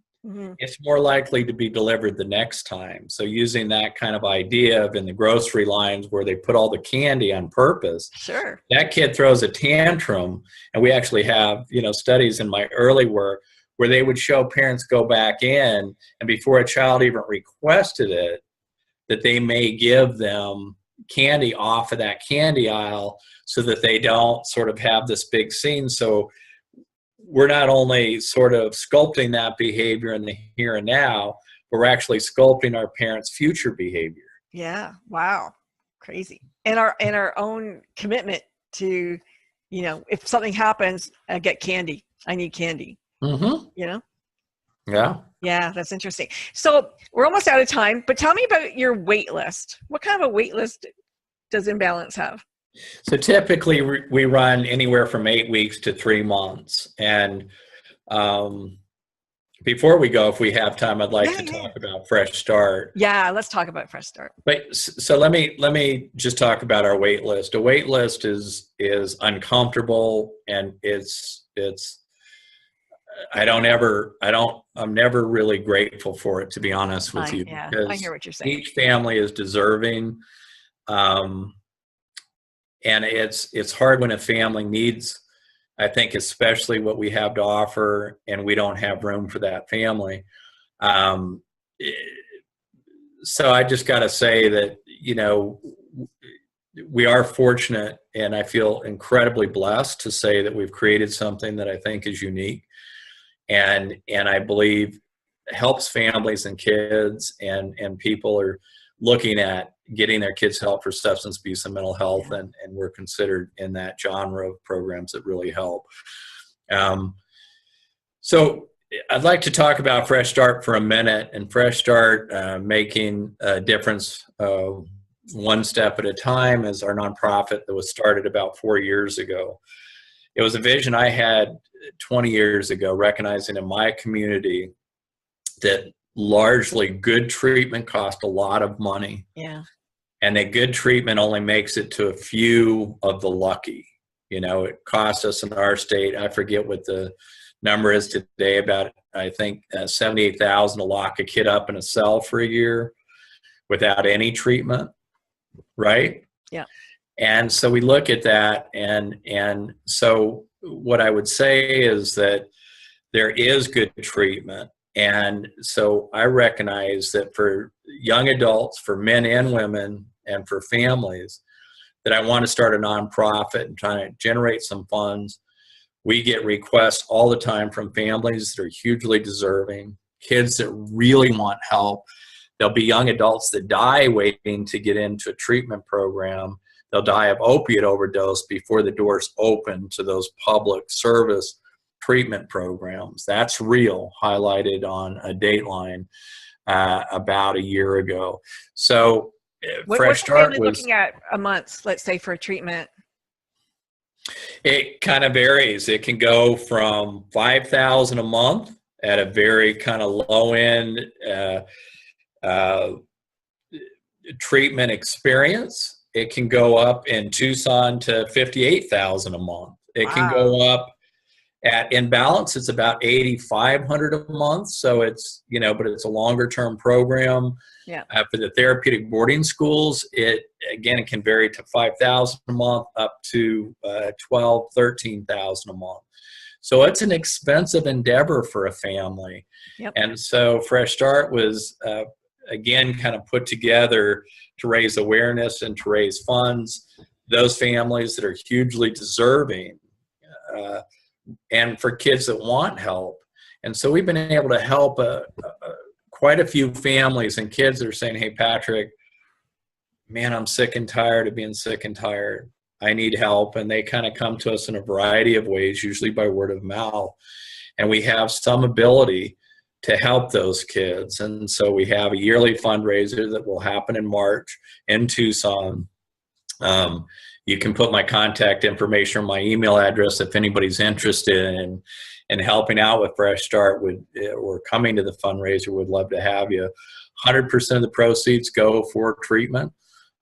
it's more likely to be delivered the next time. So using that kind of idea of in the grocery lines where they put all the candy on purpose, sure, that kid throws a tantrum. And we actually have, studies in my early work where they would show parents go back in, and before a child even requested it, that they may give them candy off of that candy aisle so that they don't sort of have this big scene. So we're not only sort of sculpting that behavior in the here and now, but we're actually sculpting our parents' future behavior. Yeah. Wow. Crazy. And our own commitment to, you know, if something happens, I get candy. I need candy. Mm-hmm. You know? Yeah. Yeah, that's interesting. So we're almost out of time, but tell me about your wait list. What kind of a wait list does Imbalance have? So typically we run anywhere from 8 weeks to 3 months. And before we go, if we have time, I'd like to talk about Fresh Start. Yeah, let's talk about Fresh Start. But so let me just talk about our wait list. A wait list is uncomfortable, and I'm never really grateful for it, to be honest with you. Yeah, because I hear what you're saying. Each family is deserving, and it's hard when a family needs, I think, especially what we have to offer, and we don't have room for that family. So I just got to say that, you know, we are fortunate, and I feel incredibly blessed to say that we've created something that I think is unique, and I believe helps families and kids, and people are looking at getting their kids help for substance abuse and mental health, and we're considered in that genre of programs that really help. So I'd like to talk about Fresh Start for a minute, and Fresh Start making a difference one step at a time is our nonprofit that was started about 4 years ago. It was a vision I had 20 years ago, recognizing in my community that largely good treatment cost a lot of money. Yeah. And that good treatment only makes it to a few of the lucky. You know, it costs us in our state, I forget what the number is today, about, I think, $78,000 to lock a kid up in a cell for a year without any treatment, right? Yeah. And so we look at that, and so what I would say is that there is good treatment. And so I recognize that for young adults, for men and women, and for families, that I want to start a nonprofit and try to generate some funds. We get requests all the time from families that are hugely deserving, kids that really want help. There'll be young adults that die waiting to get into a treatment program. They'll die of opiate overdose before the doors open to those public service treatment programs. That's real, highlighted on a Dateline about a year ago. So Fresh Start was looking at a month, let's say, for a treatment. It kind of varies. It can go from $5,000 a month at a very kind of low end treatment experience. It can go up in Tucson to $58,000 a month. It can go up at Imbalance. It's about $8,500 a month. So it's, you know, but it's a longer term program. Yeah. For the therapeutic boarding schools, it can vary to $5,000 a month up to $12,000, $13,000 a month. So it's an expensive endeavor for a family. Yep. And so Fresh Start was again kind of put together to raise awareness and to raise funds. Those families that are hugely deserving, and for kids that want help. And so we've been able to help quite a few families and kids that are saying, hey, Patrick, man, I'm sick and tired of being sick and tired. I need help. And they kind of come to us in a variety of ways, usually by word of mouth. And we have some ability to help those kids. And so we have a yearly fundraiser that will happen in March in Tucson. You can put my contact information or my email address if anybody's interested in helping out with Fresh Start or coming to the fundraiser. Would love to have you. 100% of the proceeds go for treatment.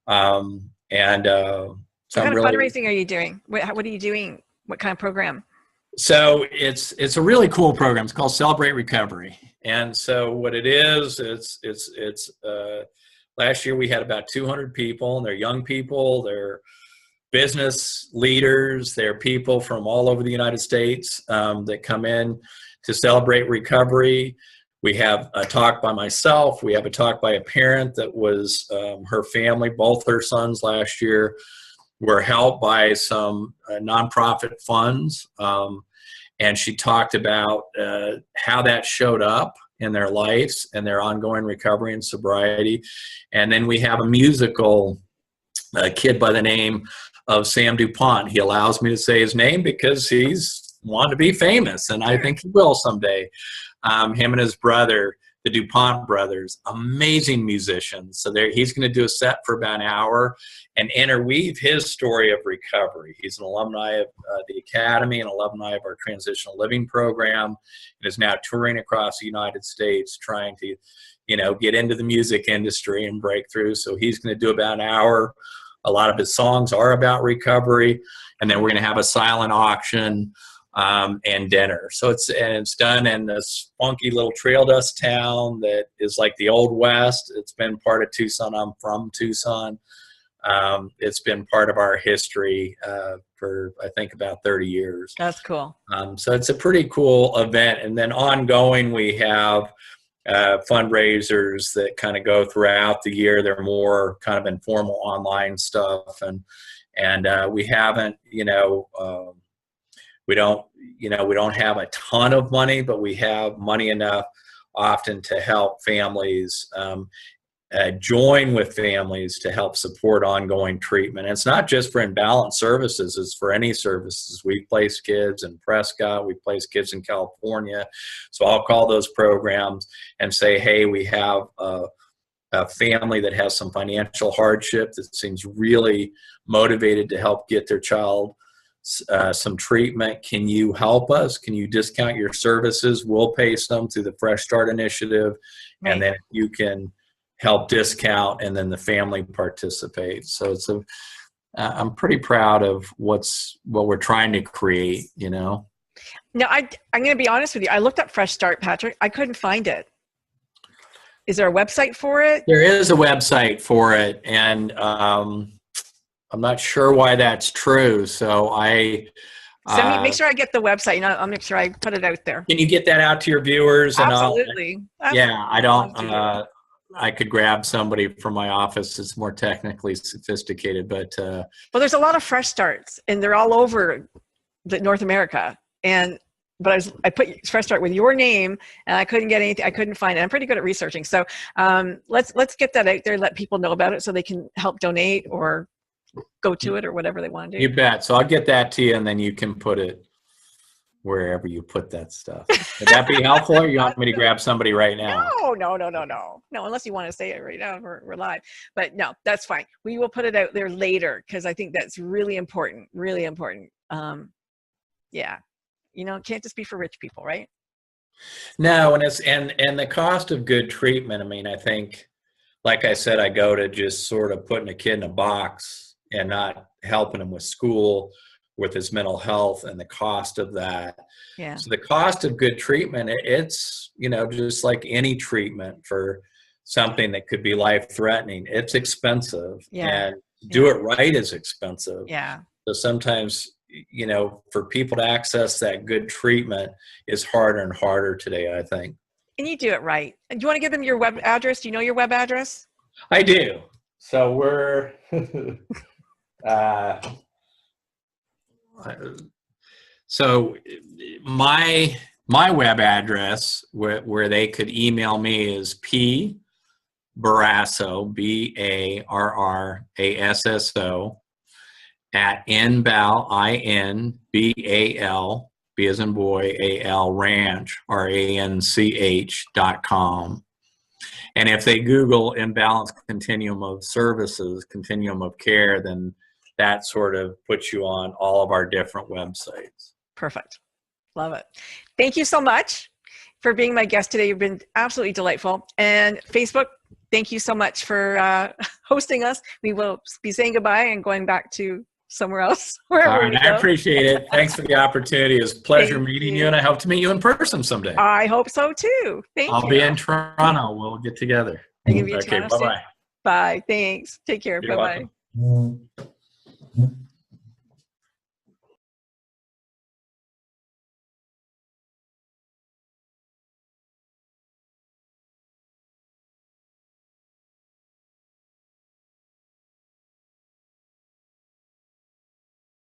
So what kind of fundraising are you doing? What are you doing? What kind of program? So it's a really cool program. It's called Celebrate Recovery. And so what it is, it's last year we had about 200 people, and they're young people, they're business leaders, they're people from all over the United States that come in to celebrate recovery. We have a talk by myself. We have a talk by a parent that was her family. Both her sons last year were helped by some nonprofit funds. And she talked about how that showed up in their lives and their ongoing recovery and sobriety. And then we have a musical a kid by the name of Sam DuPont. He allows me to say his name because he's wanted to be famous, and I think he will someday. Him and his brother, the DuPont brothers, amazing musicians. So he's going to do a set for about an hour and interweave his story of recovery. He's an alumni of the Academy, an alumni of our Transitional Living program, and is now touring across the United States trying to, get into the music industry and break through. So he's going to do about an hour. A lot of his songs are about recovery, and then we're going to have a silent auction and dinner. So it's done in this funky little trail dust town that is like the Old West. It's been part of Tucson. I'm from Tucson. It's been part of our history for, I think, about 30 years. That's cool. So it's a pretty cool event. And then ongoing, we have fundraisers that kind of go throughout the year. They're more kind of informal online stuff. And we haven't, we don't have a ton of money, but we have money enough often to help families join with families to help support ongoing treatment. And it's not just for imbalanced services, it's for any services. We place kids in Prescott, we place kids in California. So I'll call those programs and say, hey, we have a family that has some financial hardship that seems really motivated to help get their child some treatment. Can you help us? Can you discount your services? We'll pay some through the Fresh Start Initiative. Right. And then you can help discount, and then the family participates. So I'm pretty proud of what we're trying to create, Now, I'm going to be honest with you. I looked up Fresh Start, Patrick. I couldn't find it. Is there a website for it? There is a website for it, and I'm not sure why that's true. So make sure I get the website. I'll make sure I put it out there. Can you get that out to your viewers? Absolutely. Yeah, I don't. I could grab somebody from my office that's more technically sophisticated, but well, there's a lot of Fresh Starts, and they're all over North America. But I put Fresh Start with your name, and I couldn't get anything. I couldn't find it. I'm pretty good at researching, so let's get that out there. Let people know about it so they can help donate or go to it or whatever they want to do. You bet. So I'll get that to you, and then you can put it wherever you put that stuff. Would that be helpful, or you want me to grab somebody right now? No, unless you want to say it right now, we're live. But no, that's fine. We will put it out there later, because I think that's really important. Yeah. It can't just be for rich people, right? No, and the cost of good treatment. I mean, I think, like I said, I go to just sort of putting a kid in a box and not helping him with school, with his mental health, and the cost of that. Yeah. So the cost of good treatment, it's, just like any treatment for something that could be life-threatening, it's expensive. Yeah. And do it right is expensive. Yeah. So sometimes, for people to access that good treatment is harder and harder today, I think. And you do it right. Do you want to give them your web address? Do you know your web address? I do. So we're so my web address where they could email me is PBarrasso, BARRASSO @INBAL, INBAL, B as in boy, AL, ranch, RANCH.com. And if they Google Imbalanced Continuum of Services, Continuum of Care, then that sort of puts you on all of our different websites. Perfect. Love it. Thank you so much for being my guest today. You've been absolutely delightful. And Facebook, thank you so much for hosting us. We will be saying goodbye and going back to somewhere else. All right, I appreciate it. Thanks for the opportunity. It was a pleasure meeting you, and I hope to meet you in person someday. I hope so too. I'll be in Toronto. We'll get together. Okay, bye-bye. Soon. Bye. Thanks. Take care. You're bye-bye. welcome.